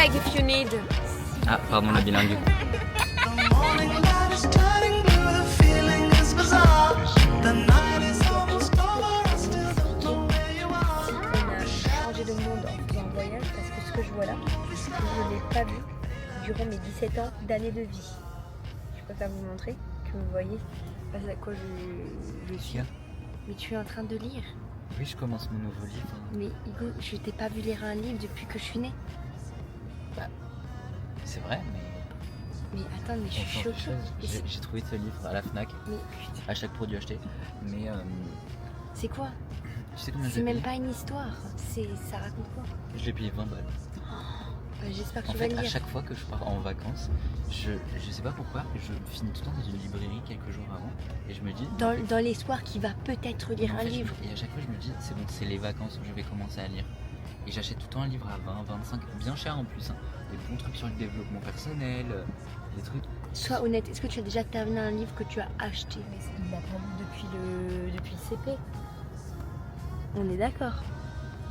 bag if you need. Ah, pardon, le bilingue. De monde en faisant un voyage parce que ce que je vois là, je ne l'ai pas vu durant mes 17 ans d'années de vie. Je préfère vous montrer que vous voyez pas à quoi je suis. Mais tu es en train de lire. Oui, je commence mon nouveau livre. Mais Hugo, je t'ai pas vu lire un livre depuis que je suis née. Bah, c'est vrai, mais... Mais attends, mais je suis choquée. J'ai trouvé ce livre à la Fnac, mais... à chaque produit acheté. Mais c'est quoi? tu sais combien c'est même pas une histoire. Ça raconte quoi? Je l'ai payé 20 balles. J'espère que en tu fait, vas le à lire. chaque fois que je pars en vacances, je sais pas pourquoi, je finis tout le temps dans une librairie quelques jours avant et je me dis... Dans l'espoir qu'il va peut-être lire un livre. Et à chaque fois je me dis, c'est bon, c'est les vacances où je vais commencer à lire. Et j'achète tout le temps un livre à 20, 25, bien cher en plus. Hein. Des bons trucs sur le développement personnel, des trucs... Sois honnête, est-ce que tu as déjà terminé un livre que tu as acheté? Mais il l'a pas lu depuis le CP. On est d'accord.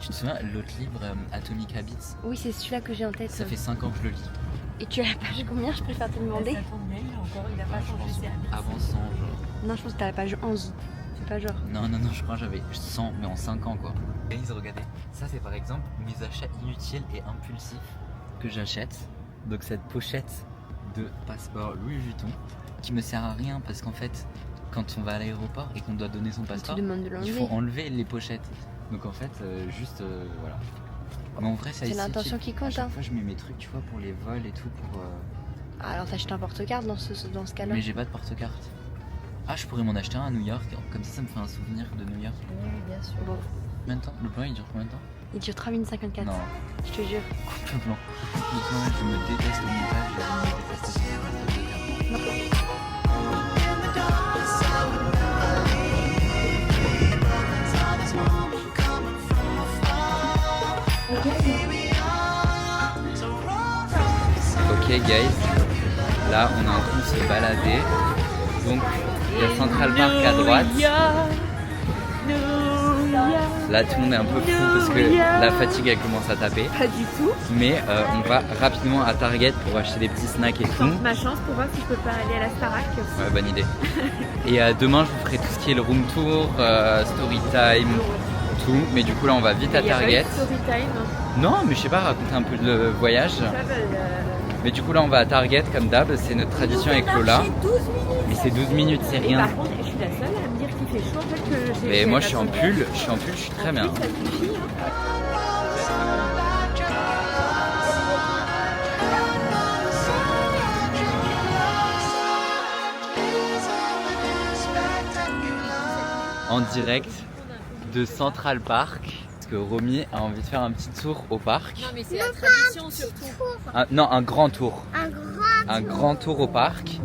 Tu te souviens, l'autre livre, Atomic Habits? Oui, c'est celui-là que j'ai en tête. Ça fait 5 ans que je le lis. Et tu as la page combien? Je préfère te demander. Ça tombe bien, il a pas changé ses habits. Avant 100, genre. Non, je pense que t'as la page 11. C'est pas genre. Non, je crois que j'avais 100, mais en 5 ans quoi. Et ils regardez. Ça, c'est par exemple mes achats inutiles et impulsifs que j'achète. Donc, cette pochette de passeport Louis Vuitton qui me sert à rien parce qu'en fait, quand on va à l'aéroport et qu'on doit donner son passeport, il faut enlever les pochettes. Donc en fait, voilà. Mais en vrai, ça c'est l'intention qui compte. À chaque fois, je mets mes trucs, tu vois, pour les vols et tout. Pour. Alors t'achètes un porte-carte dans ce cas-là? Mais j'ai pas de porte-carte. Ah, je pourrais m'en acheter un à New York. Comme ça me fait un souvenir de New York. Oui, bien sûr. Bon. Combien de temps? Le plan, il dure combien de temps? Il dure 3 minutes 54. Non. Je te jure. Coupe le plan. Je me déteste au montage. Je me déteste aussi. Non. Ok guys, là on est en train de se balader. Donc il y a Central Park à droite. Là tout le monde est un peu fou parce que la fatigue elle commence à taper. Pas du tout. Mais on va rapidement à Target pour acheter des petits snacks et tout. Tente ma chance pour voir si je peux pas aller à la Starac. Ouais, bonne idée. Et demain je vous ferai tout ce qui est le room tour, story time, tout. Mais du coup là on va vite à Target. Story time. Non mais je sais pas, raconter un peu le voyage. Mais du coup là on va à Target comme d'hab, c'est notre tradition avec Lola. Mais c'est 12 minutes, c'est rien. Par contre je suis la seule à me dire qu'il fait chaud en fait que j'ai. Mais moi je suis en pull, je suis très bien. Ça suffit, hein. En direct de Central Park. Parce que Romy a envie de faire un petit tour au parc. Non mais c'est la tradition surtout. Non, un grand tour. Un grand tour au parc.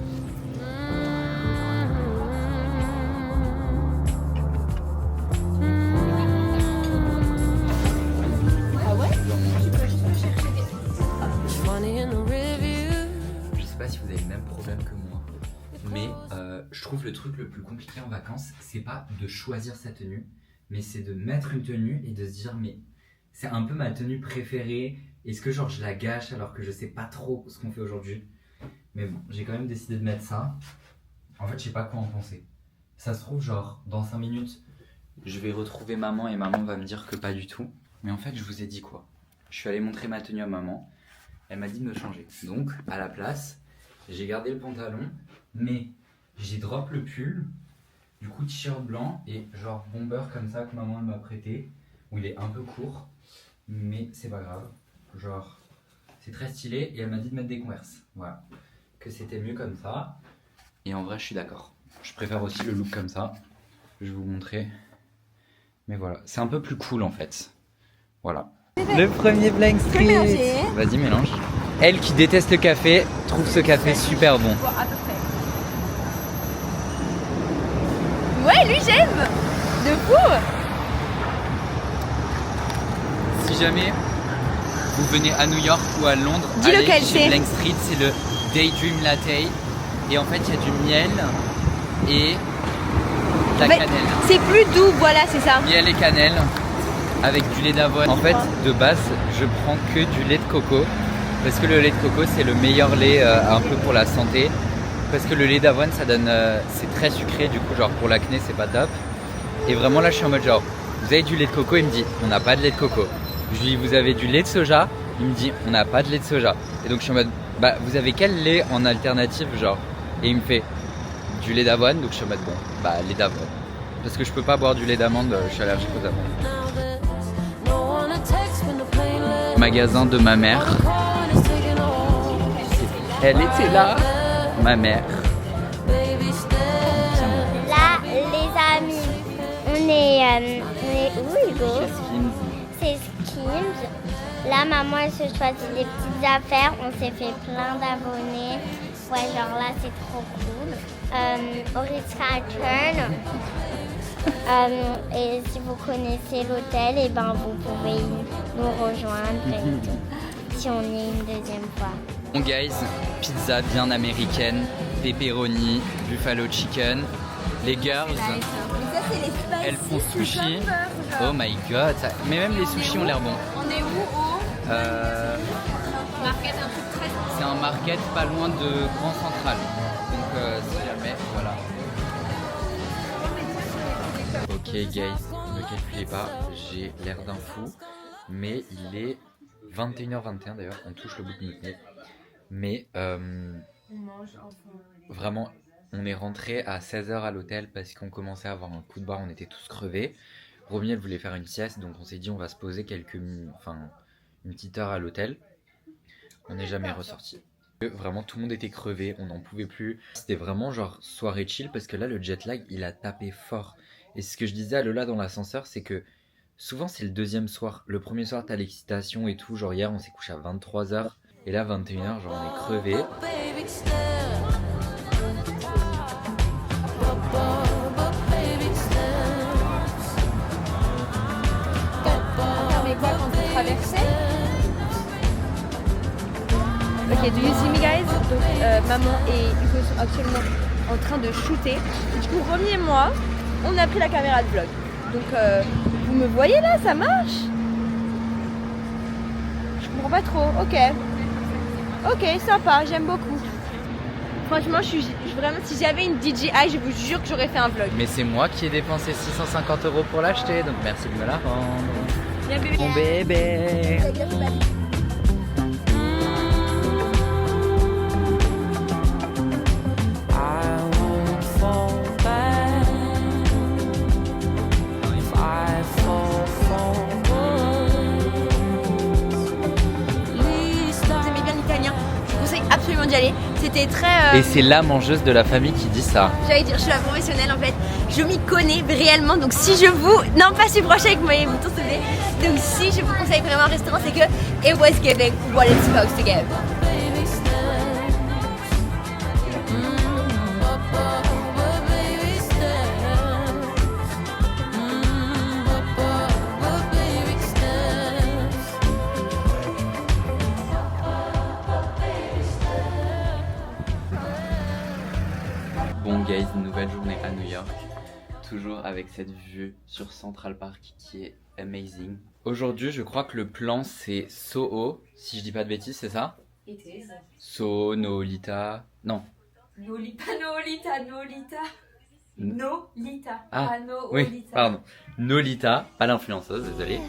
Je sais pas si vous avez le même problème que moi. Mais je trouve le truc le plus compliqué en vacances, c'est pas de choisir sa tenue, mais c'est de mettre une tenue et de se dire mais c'est un peu ma tenue préférée. Est-ce que genre je la gâche alors que je sais pas trop ce qu'on fait aujourd'hui? Mais bon, j'ai quand même décidé de mettre ça. En fait, je sais pas quoi en penser. Ça se trouve genre dans 5 minutes, je vais retrouver maman et maman va me dire que pas du tout. Mais en fait, je vous ai dit quoi? Je suis allé montrer ma tenue à maman. Elle m'a dit de me changer. Donc, à la place, j'ai gardé le pantalon, mais j'ai drop le pull, du coup t-shirt blanc et genre bomber comme ça que maman elle m'a prêté, où il est un peu court, mais c'est pas grave. Genre, c'est très stylé et elle m'a dit de mettre des Converse. Voilà, que c'était mieux comme ça. Et en vrai, je suis d'accord. Je préfère aussi le look comme ça. Je vais vous montrer. Mais voilà, c'est un peu plus cool en fait. Voilà. Le premier Blank Street. Vas-y, mélange. Elle qui déteste le café trouve ce café super bon. Bon, à peu près. Ouais, lui j'aime. De fou. Si jamais vous venez à New York ou à Londres, Dis allez lequel chez c'est. Blank Street, c'est le Daydream Latte. Et en fait, il y a du miel et de la cannelle. C'est plus doux, voilà, c'est ça. Miel et cannelle avec du lait d'avoine. En fait, de base, je prends que du lait de coco Parce que le lait de coco c'est le meilleur lait un peu pour la santé. Parce que le lait d'avoine ça donne, c'est très sucré, du coup genre pour l'acné c'est pas top. Et vraiment là je suis en mode genre, vous avez du lait de coco? Il me dit, on n'a pas de lait de coco. Je lui dis, vous avez du lait de soja? Il me dit, on n'a pas de lait de soja. Et donc je suis en mode, bah vous avez quel lait en alternative genre? Et il me fait, du lait d'avoine. Donc je suis en mode, bon, bah lait d'avoine. Parce que je peux pas boire du lait d'amande, je suis allergique aux amandes. Magasin de ma mère. Elle était là, ma mère. Là, les amis, on est où, Hugo? C'est Skims. Là, maman, elle se choisit des petites affaires. On s'est fait plein d'abonnés. Ouais, genre là, c'est trop cool. Au Ritz-Carlton. Et si vous connaissez l'hôtel, et ben vous pouvez nous rejoindre si on est une deuxième fois. Bon guys, pizza bien américaine, pepperoni, buffalo chicken. Les girls, elles font sushi. Oh my god, mais même les sushis ont l'air bons. On est où Market, un truc très... C'est un market pas loin de Grand Central. Donc si jamais, voilà. Ok guys, ne calculez pas, j'ai l'air d'un fou. Mais il est 21h21 d'ailleurs, on touche le bout de notre nez. Mais vraiment, on est rentré à 16h à l'hôtel parce qu'on commençait à avoir un coup de barre, on était tous crevés. Romy elle voulait faire une sieste, donc on s'est dit on va se poser une petite heure à l'hôtel. On n'est jamais ressorti. Vraiment tout le monde était crevé, on n'en pouvait plus. C'était vraiment genre soirée chill parce que là le jet lag il a tapé fort. Et ce que je disais à Lola dans l'ascenseur, c'est que souvent c'est le deuxième soir. Le premier soir t'as l'excitation et tout, genre hier on s'est couché à 23h. Et là 21h genre on est crevé. Mais quoi quand vous traversez? Ok, do you see me guys? Donc maman et Hugo sont actuellement en train de shooter. Et du coup Romy et moi, on a pris la caméra de vlog. Donc vous me voyez là, ça marche? Je comprends pas trop, ok. Ok, sympa, j'aime beaucoup. Franchement, vraiment, si j'avais une DJI, je vous jure que j'aurais fait un vlog. Mais c'est moi qui ai dépensé 650 € pour l'acheter, donc merci de me la rendre. Bien bébé. Mon bébé. Absolument d'y aller, c'était très... Et c'est la mangeuse de la famille qui dit ça. J'allais dire, je suis la professionnelle en fait, je m'y connais réellement, donc si je vous... Non, pas si proche avec moi, vous tous savez. Donc si je vous conseille vraiment un restaurant, c'est que it was giving what it's supposed to give. Bon guys, une nouvelle journée à New York, toujours avec cette vue sur Central Park qui est amazing. Aujourd'hui je crois que le plan c'est Soho, si je dis pas de bêtises, c'est ça? Soho, Nolita, non. Nolita. Nolita. Ah, pas Nolita. oui, pardon. Nolita, pas l'influenceuse, désolé.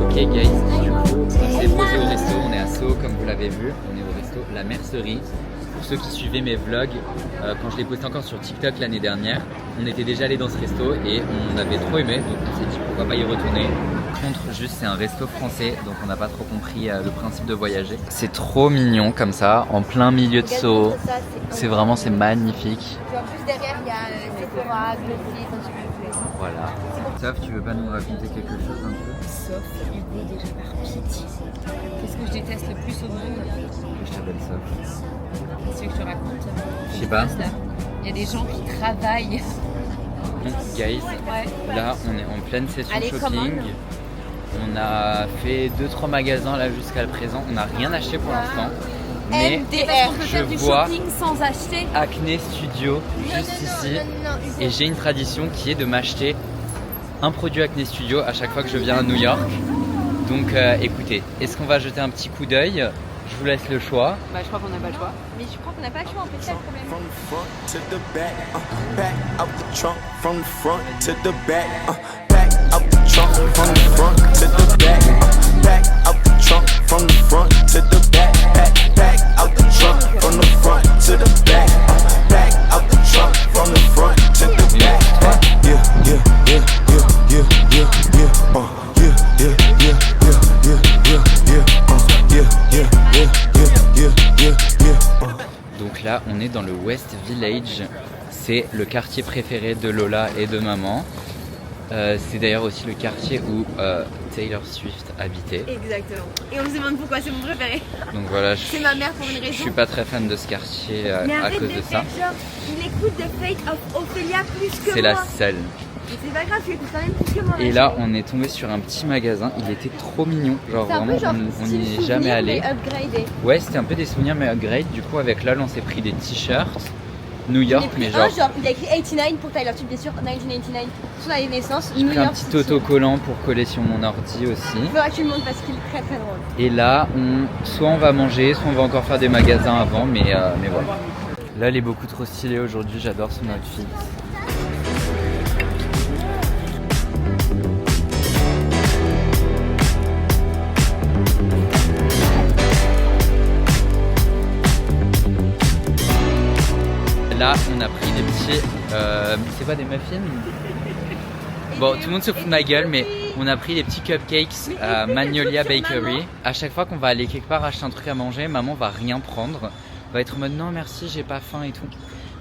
Ok guys, du coup, on s'est posé au resto, on est à Soho comme vous l'avez vu, on est au resto La Mercerie. Pour ceux qui suivaient mes vlogs, quand je l'ai posté encore sur TikTok l'année dernière, on était déjà allé dans ce resto et on avait trop aimé, donc on s'est dit pourquoi pas y retourner. Par contre, juste c'est un resto français, donc on n'a pas trop compris le principe de voyager. C'est trop mignon comme ça, en plein milieu de Soho. C'est vraiment, c'est magnifique. En plus derrière il y a Sephora, Glossy, Voilà. Sauf, tu veux pas nous raconter quelque chose un peu? Sauf Hugo déjà par pitié. Qu'est-ce que je déteste le plus au monde? Je t'appelle Sauf. Qu'est-ce que je te raconte? Je sais pas. Il y a des gens qui travaillent. Donc guys, Ouais. là on est en pleine session Allez, shopping. On a fait 2-3 magasins là jusqu'à présent. On n'a rien acheté pour l'instant. mais MDR. On peut faire je du vois shopping sans acheter. Acne Studio juste ici. Et j'ai une tradition qui est de m'acheter un produit Acne Studio à chaque fois que je viens à New York. Donc écoutez, est-ce qu'on va jeter un petit coup d'œil? Je vous laisse le choix. Bah je crois qu'on n'a pas le choix. Mais je crois qu'on n'a pas le choix, en fait, c'est le problème. From the front to the back, back out the trunk. From the front to the back, back out the trunk. From the front to the back, back out the trunk. From the front to the back, back out the trunk. From the front to the back, back out the trunk. From the front to the back. Yeah, yeah, yeah, yeah, yeah, yeah, yeah, yeah, yeah, yeah, yeah, yeah, yeah, yeah, yeah, yeah, yeah, yeah, yeah. Donc là, on est dans le West Village. C'est le quartier préféré de Lola et de maman. C'est d'ailleurs aussi le quartier où Taylor Swift habitait. Exactement. Et on se demande pourquoi c'est mon préféré. Donc voilà, C'est ma mère pour une je raison. suis pas très fan de ce quartier Mais à arrête cause de de ça. faire genre, il écoute The Fate of Ophelia plus que moi. C'est la seule. Mais c'est pas grave, tu écoutes quand même plus que moi. Et là, on est tombé sur un petit magasin. Il était trop mignon. Genre c'est un vraiment, peu genre on n'y est jamais allé. upgradé. Ouais, c'était un peu des souvenirs mais upgrade. Du coup, avec LOL, on s'est pris des t-shirts New York, mais genre. Il a écrit 89 pour Tyler, tu bien sûr 1989 sur la naissance. J'ai pris un petit autocollant pour coller sur mon ordi aussi. Il faudra que tu le montres parce qu'il est très très drôle. Et là, soit on va manger, soit on va encore faire des magasins avant, mais voilà. Là, elle est beaucoup trop stylée aujourd'hui, j'adore son outfit. Là, on a pris des petits... c'est pas des muffins? Bon, tout le monde se fout de ma gueule, mais on a pris des petits cupcakes à Magnolia Bakery. À chaque fois qu'on va aller quelque part acheter un truc à manger, maman va rien prendre. Va être en mode non merci, j'ai pas faim et tout.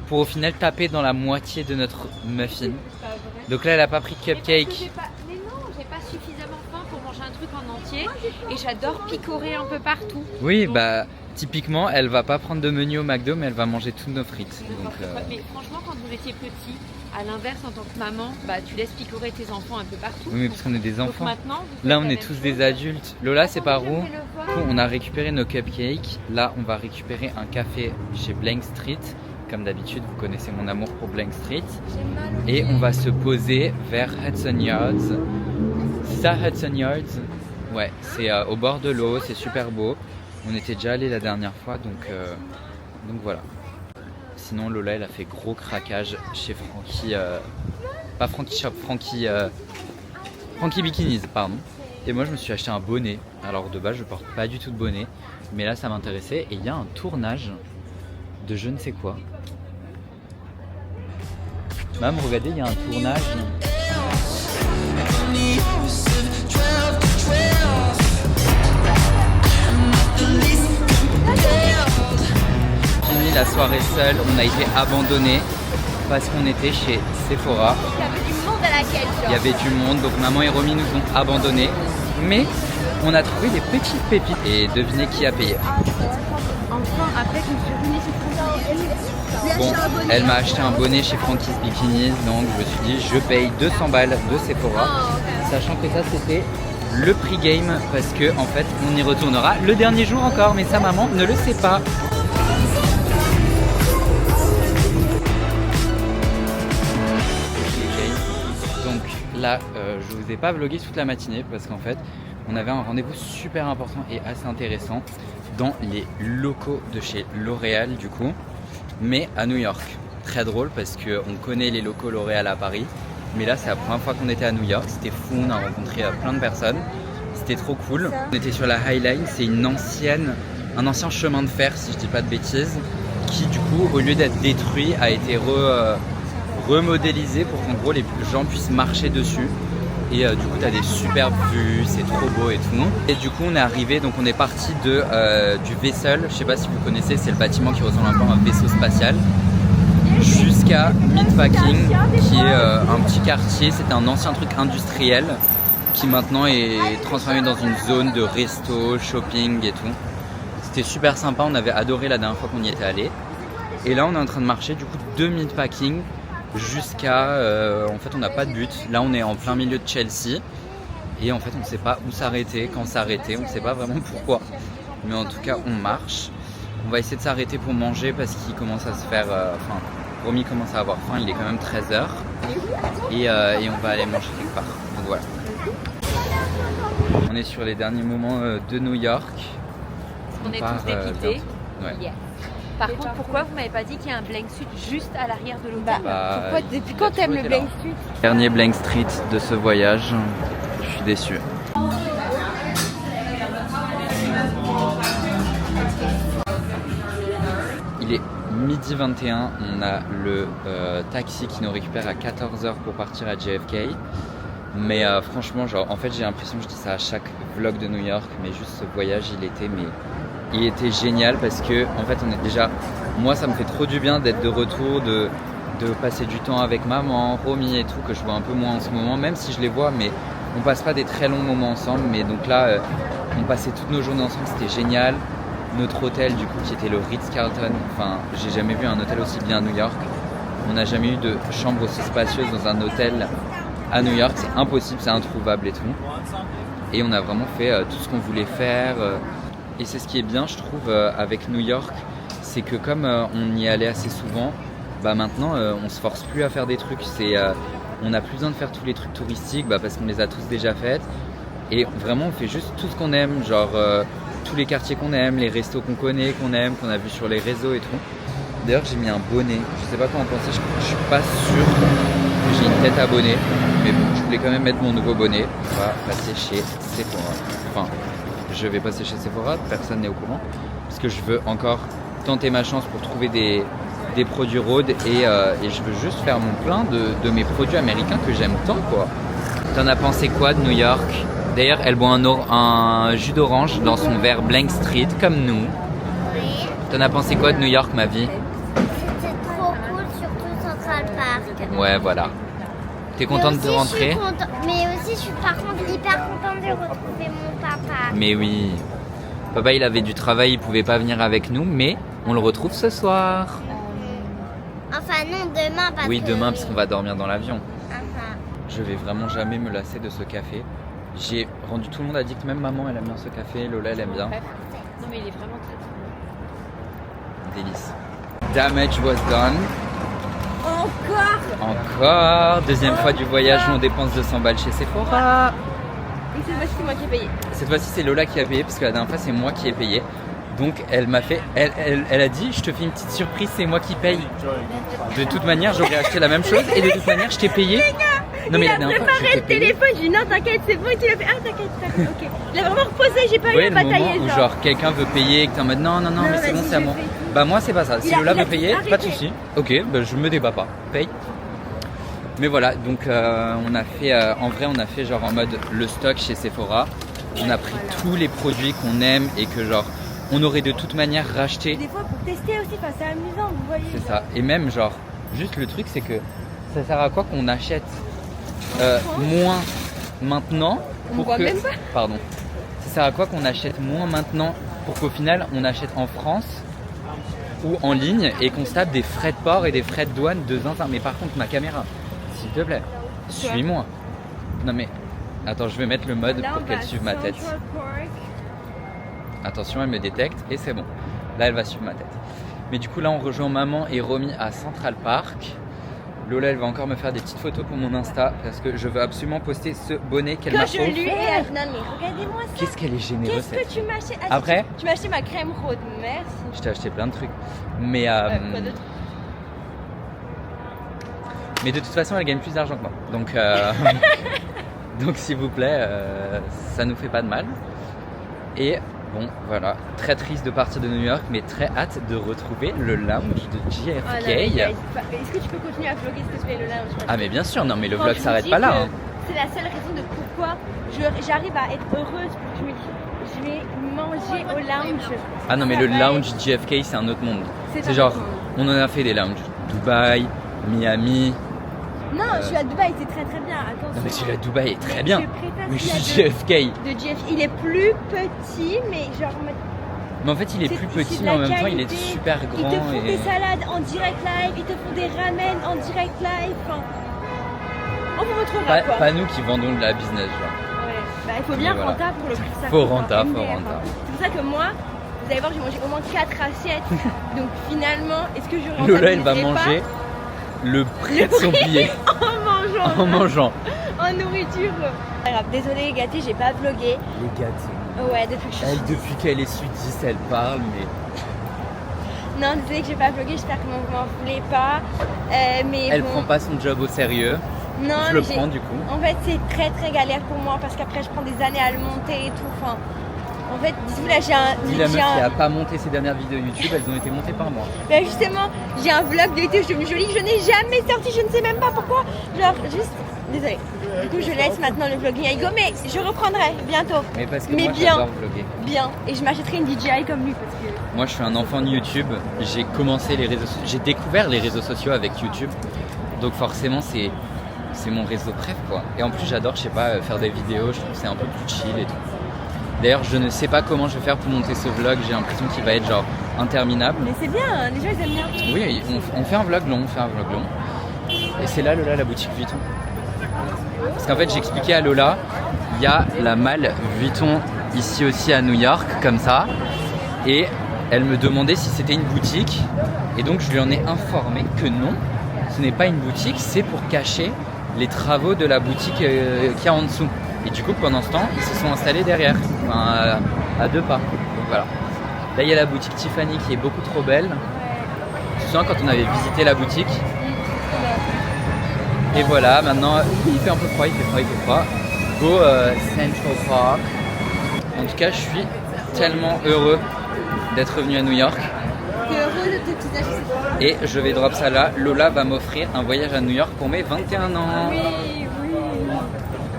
Pour au final taper dans la moitié de notre muffin. Donc là, elle a pas pris de cupcake. Mais non, j'ai pas suffisamment faim pour manger un truc en entier. Et j'adore picorer un peu partout. Oui, bah typiquement, elle va pas prendre de menu au McDo, mais elle va manger toutes nos frites. Donc, Mais franchement, quand vous étiez petit, à l'inverse, en tant que maman, bah tu laisses picorer tes enfants un peu partout. oui, mais parce qu'on est des Donc enfants. maintenant, vous Là, faites on la est même tous chose. des adultes. Lola, c'est par où? J'aimerais le voir. Du coup, on a récupéré nos cupcakes. Là, on va récupérer un café chez Blank Street. Comme d'habitude, vous connaissez mon amour pour Blank Street. Et on va se poser vers Hudson Yards. C'est ça, Hudson Yards? Ouais, c'est au bord de l'eau, c'est super beau. On était déjà allé la dernière fois, donc voilà. Sinon, Lola, elle a fait gros craquage chez Frankie. Pas Frankie Shop, Frankie Bikinis, pardon. Et moi, je me suis acheté un bonnet. Alors, de base, je porte pas du tout de bonnet. Mais là, ça m'intéressait. Et il y a un tournage de je ne sais quoi. Maman, regardez, il y a un tournage. Fini la soirée seule, on a été abandonnés parce qu'on était chez Sephora. Il y avait du monde à laquelle, Il y avait du monde, donc maman et Romy nous ont abandonnés. Mais on a trouvé des petites pépites. Et devinez qui a payé. Enfin, après, je me suis revenue sur Bon, elle m'a acheté un bonnet chez Frankie's Bikinis, donc je me suis dit je paye 200 balles de Sephora, sachant que ça c'était le pre-game parce que en fait on y retournera le dernier jour encore, mais sa maman ne le sait pas. Donc là, je vous ai pas vlogué toute la matinée parce qu'en fait on avait un rendez-vous super important et assez intéressant dans les locaux de chez L'Oréal du coup. Mais à New York. Très drôle parce qu'on connaît les locaux L'Oréal à Paris. Mais là, c'est la première fois qu'on était à New York. C'était fou, on a rencontré plein de personnes. C'était trop cool. On était sur la High Line, c'est un ancien chemin de fer, si je dis pas de bêtises, qui du coup, au lieu d'être détruit, a été remodélisé pour qu'en gros les gens puissent marcher dessus. Et du coup, tu as des superbes vues, c'est trop beau et tout. Et du coup, on est arrivé, donc on est parti du Vessel. Je sais pas si vous connaissez, c'est le bâtiment qui ressemble un peu à un vaisseau spatial. Jusqu'à Meatpacking, qui est un petit quartier. C'était un ancien truc industriel qui maintenant est transformé dans une zone de resto, shopping et tout. C'était super sympa, on avait adoré la dernière fois qu'on y était allé. Et là, on est en train de marcher du coup de Meatpacking jusqu'à en fait on n'a pas de but. Là on est en plein milieu de Chelsea et en fait on ne sait pas où s'arrêter, quand s'arrêter, on ne sait pas vraiment pourquoi, mais en tout cas on marche. On va essayer de s'arrêter pour manger parce qu'il commence à se faire... Enfin, Romy commence à avoir faim, il est quand même 13h. Et on va aller manger quelque part. Donc voilà. On est sur les derniers moments de New York. On est part, tous dépités. Ouais. Yes. Par contre, pourquoi vous m'avez pas dit qu'il y a un Blank Street juste à l'arrière de l'hôtel? Pourquoi, depuis quand t'aimes le Blank Street? Dernier Blank Street de ce voyage. Je suis déçu. Il est midi 21, on a le taxi qui nous récupère à 14h pour partir à JFK. Mais franchement, genre, en fait, j'ai l'impression que je dis ça à chaque vlog de New York, mais juste ce voyage, il était génial parce que, en fait, on est déjà, moi, ça me fait trop du bien d'être de retour, de passer du temps avec maman, Romy et tout, que je vois un peu moins en ce moment, même si je les vois, mais on passe pas des très longs moments ensemble. Mais donc là, on passait toutes nos journées ensemble, c'était génial. Notre hôtel, du coup, qui était le Ritz-Carlton, enfin, j'ai jamais vu un hôtel aussi bien à New York. On n'a jamais eu de chambre aussi spacieuse dans un hôtel à New York, c'est impossible, c'est introuvable et tout. Et on a vraiment fait tout ce qu'on voulait faire. Et c'est ce qui est bien, je trouve, avec New York, c'est que comme on y allait assez souvent, bah maintenant, on se force plus à faire des trucs. On n'a plus besoin de faire tous les trucs touristiques parce qu'on les a tous déjà faits. Et vraiment, on fait juste tout ce qu'on aime, genre tous les quartiers qu'on aime, les restos qu'on connaît, qu'on aime, qu'on a vu sur les réseaux et tout. D'ailleurs, j'ai mis un bonnet. Je sais pas quoi en penser, je suis pas sûr que j'ai une tête à bonnet. Mais bon, je voulais quand même mettre mon nouveau bonnet. On va passer chez Sephora. Enfin, je vais passer chez Sephora, personne n'est au courant. Parce que je veux encore tenter ma chance pour trouver des produits Rhode. Et je veux juste faire mon plein de mes produits américains que j'aime tant, quoi. T'en as pensé quoi de New York? D'ailleurs, elle boit un jus d'orange dans son verre Blank Street, comme nous. Oui. T'en as pensé quoi de New York, ma vie? C'était trop cool, surtout Central Park. Ouais, voilà. T'es contente de rentrer? Mais aussi, je suis par contre hyper contente de retrouver mon papa. Mais oui. Papa, il avait du travail, il pouvait pas venir avec nous, mais on le retrouve ce soir. Enfin non, demain parce Oui, que... demain, parce qu'on va dormir dans l'avion. Uh-huh. Je vais vraiment jamais me lasser de ce café. J'ai rendu, tout le monde a dit que même maman elle aime bien ce café, Lola elle aime bien. Non mais il est vraiment très bon. Délice. Damage was done. Encore. Deuxième fois du voyage où on dépense 200 balles chez Sephora. Et cette fois-ci, c'est moi qui ai payé. Cette fois-ci c'est Lola qui a payé parce que la dernière fois c'est moi qui ai payé. Donc elle m'a fait, elle a dit je te fais une petite surprise, c'est moi qui paye. De toute manière j'aurais acheté la même chose et de toute manière je t'ai payé. Non, mais il a préparé le téléphone, j'ai dit non t'inquiète c'est bon et tu l'as fait t'inquiète ok. Il a vraiment reposé, j'ai pas eu à batailler le moment où genre quelqu'un veut payer et que t'es en mode non mais c'est bon c'est à moi. Bah moi c'est pas ça, si Lola veut payer, pas de soucis. Ok, bah je me débat pas, paye. Mais voilà, donc on a fait, en vrai on a fait genre en mode le stock chez Sephora. On a pris tous les produits qu'on aime et que genre on aurait de toute manière racheté. Des fois pour tester aussi, c'est amusant vous voyez. C'est ça, et même genre, juste le truc c'est que ça sert à quoi qu'on achète moins maintenant pour que... même pas. Pardon. Ça sert à quoi qu'on achète moins maintenant pour qu'au final on achète en France ou en ligne et qu'on se tape des frais de port et des frais de douane de zinzin. Mais par contre ma caméra, s'il te plaît, suis-moi. Non mais, attends, je vais mettre le mode pour qu'elle suive ma tête. Attention, elle me détecte et c'est bon. Là elle va suivre ma tête. Mais du coup là on rejoint maman et Romy à Central Park. Lola elle va encore me faire des petites photos pour mon Insta parce que je veux absolument poster ce bonnet qu'elle m'a offert. Non mais regardez-moi ça. Qu'est-ce qu'elle est généreuse. Qu'est-ce que tu m'as acheté? Après tu m'as acheté ma crème Rhode, merci. Je t'ai acheté plein de trucs. Mais Quoi d'autre? mais de toute façon elle gagne plus d'argent que moi. Donc donc s'il vous plaît, ça nous fait pas de mal. Et bon, voilà, très triste de partir de New York, mais très hâte de retrouver le lounge de JFK. Oh, est-ce que tu peux continuer à vlogger s'il te plaît le lounge? Ah mais bien sûr, non mais le vlog s'arrête pas là. Hein. C'est la seule raison de pourquoi j'arrive à être heureuse pour que je me dis je vais manger au lounge. Ah non mais le lounge JFK c'est un autre monde. C'est genre, on en a fait des lounges. Dubaï, Miami. Non, je suis à Dubaï, c'est très très bien, attention. Non mais celui à Dubaï est très bien. Mais je suis JFK. De JFK, il est plus petit, mais genre... Mais en fait il est plus petit, mais en même temps il est super grand. Ils te font des salades en direct live, ils te font des ramen en direct live. Enfin, on vous retrouvera quoi. Pas nous qui vendons de la business genre. Ouais, bah il faut bien rentable pour le prix que ça coûte. Faut rentable. C'est pour ça que moi, Vous allez voir, j'ai mangé au moins 4 assiettes. Donc finalement, est-ce que je Lola, elle va manger le prix de son billet en en mangeant. En nourriture. Pas grave, désolée les gâtés, j'ai pas vlogué. Les gâteaux. Ouais, depuis que je suis... Elle, depuis qu'elle est sudiste, elle parle, mais... Non, désolée que j'ai pas vlogué, j'espère que vous m'en voulez pas. Mais Elle bon... prend pas son job au sérieux. Non, je le prends du coup. En fait, c'est très très galère pour moi parce qu'après, je prends des années à le monter et tout. Enfin, en fait, dites-vous là, j'ai un... Dis la meuf qui a pas monté ses dernières vidéos YouTube, elles ont été montées par moi. Ben justement, j'ai un vlog de l'été où je suis devenue jolie, je n'ai jamais sorti, je ne sais même pas pourquoi. Genre, juste... Désolée. Du coup, je laisse maintenant le vlogging à Hugo, mais je reprendrai bientôt. Mais parce que mais moi, bien, j'adore vlogger. Bien. Et je m'achèterai une DJI comme lui parce que... Moi, je suis un enfant de YouTube. J'ai commencé les réseaux sociaux. J'ai découvert les réseaux sociaux avec YouTube. Donc forcément, c'est mon réseau préf, quoi. Et en plus, j'adore, je sais pas, faire des vidéos. Je trouve que c'est un peu plus chill et tout. D'ailleurs, je ne sais pas comment je vais faire pour monter ce vlog. J'ai l'impression qu'il va être genre interminable. Mais c'est bien, les gens ils aiment bien. Oui, on fait un vlog long, Et c'est là, Lola, la boutique Vuitton. Parce qu'en fait, j'expliquais à Lola, il y a la malle Vuitton ici aussi à New York, comme ça. Et elle me demandait si c'était une boutique. Et donc, je lui en ai informé que non, ce n'est pas une boutique, c'est pour cacher les travaux de la boutique qu'il y a en dessous. Et du coup, pendant ce temps, ils se sont installés derrière, enfin, à 2 pas. Donc voilà. Là, il y a la boutique Tiffany qui est beaucoup trop belle. Tu te souviens quand on avait visité la boutique? Et voilà, maintenant, il fait un peu froid, il fait froid. Go Central Park. En tout cas, je suis tellement heureux d'être revenu à New York. T'es heureux de tes petits achats? Et je vais drop ça là. Lola va m'offrir un voyage à New York pour mes 21 ans. Oui.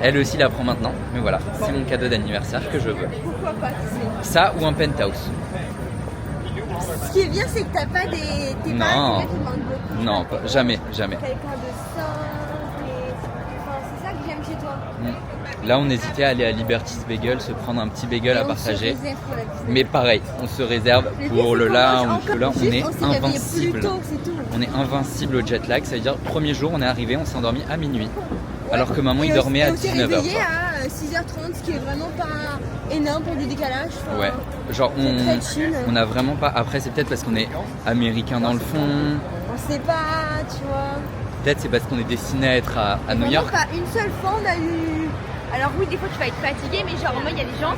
Elle aussi la prend maintenant. Mais voilà, c'est mon cadeau d'anniversaire que je veux. Pourquoi pas, tu sais. Ça ou un penthouse. Ce qui est bien, c'est que t'as pas des... T'es Non. pas qui demandent beaucoup. Non, jamais. Quelqu'un de simple et... Enfin, c'est ça que j'aime chez toi. Là, on hésitait à aller à Liberty's Bagel, se prendre un petit bagel à partager. Mais pareil, on se réserve pour le lounge. Là, on est invincible. On est invincible au jet lag. Ça veut dire, premier jour, on est arrivé, on s'est endormi à minuit. Alors que maman, il dormait à 19h. On s'est réveillé à 6h30, ce qui est vraiment pas énorme pour du décalage. Enfin, ouais, genre on a vraiment pas... Après, c'est peut-être parce qu'on est américain dans le fond. On sait pas, tu vois. Peut-être c'est parce qu'on est destiné à être à New York. Pas une seule fois, on a eu... Alors oui, des fois, tu vas être fatigué, mais genre, moi, il y a des gens...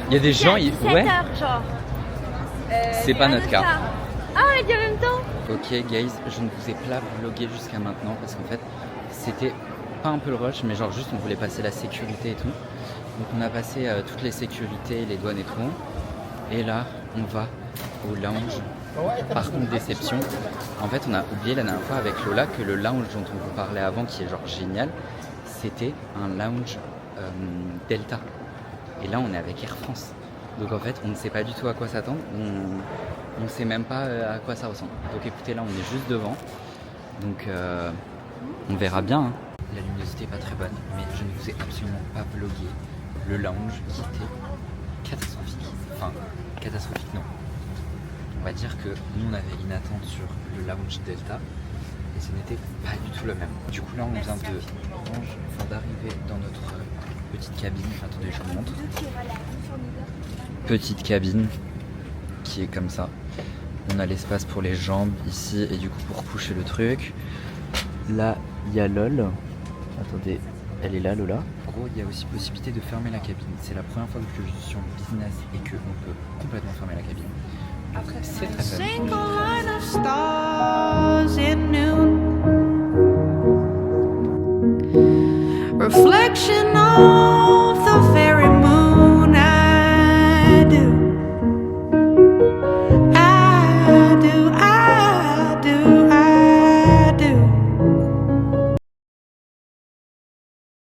Il y a des gens... 17 ouais. heures, genre. C'est pas notre cas. Ah, on est dit en même temps. Ok, guys, je ne vous ai pas vlogué jusqu'à maintenant parce qu'en fait, c'était pas un peu le rush, mais genre juste on voulait passer la sécurité et tout. Donc on a passé toutes les sécurités, les douanes et tout. Et là, on va au lounge. Par contre, déception. En fait, on a oublié la dernière fois avec Lola que le lounge dont on vous parlait avant, qui est genre génial, c'était un lounge Delta. Et là, on est avec Air France. Donc en fait, on ne sait pas du tout à quoi s'attendre. On ne sait même pas à quoi ça ressemble. Donc écoutez, là, on est juste devant. Donc on verra bien. Hein. La luminosité n'est pas très bonne, mais je ne vous ai absolument pas vlogué le lounge qui était catastrophique. Enfin, catastrophique non. On va dire que nous on avait une attente sur le lounge Delta et ce n'était pas du tout le même. Du coup là on vient d'arriver dans notre petite cabine. Attendez, je vous montre. Petite cabine qui est comme ça. On a l'espace pour les jambes ici et du coup pour coucher le truc. Là il y a LOL. Attendez, elle est là Lola. En gros, il y a aussi possibilité de fermer la cabine. C'est la première fois que je suis sur le business et qu'on peut complètement fermer la cabine. C'est très fun. Reflection of the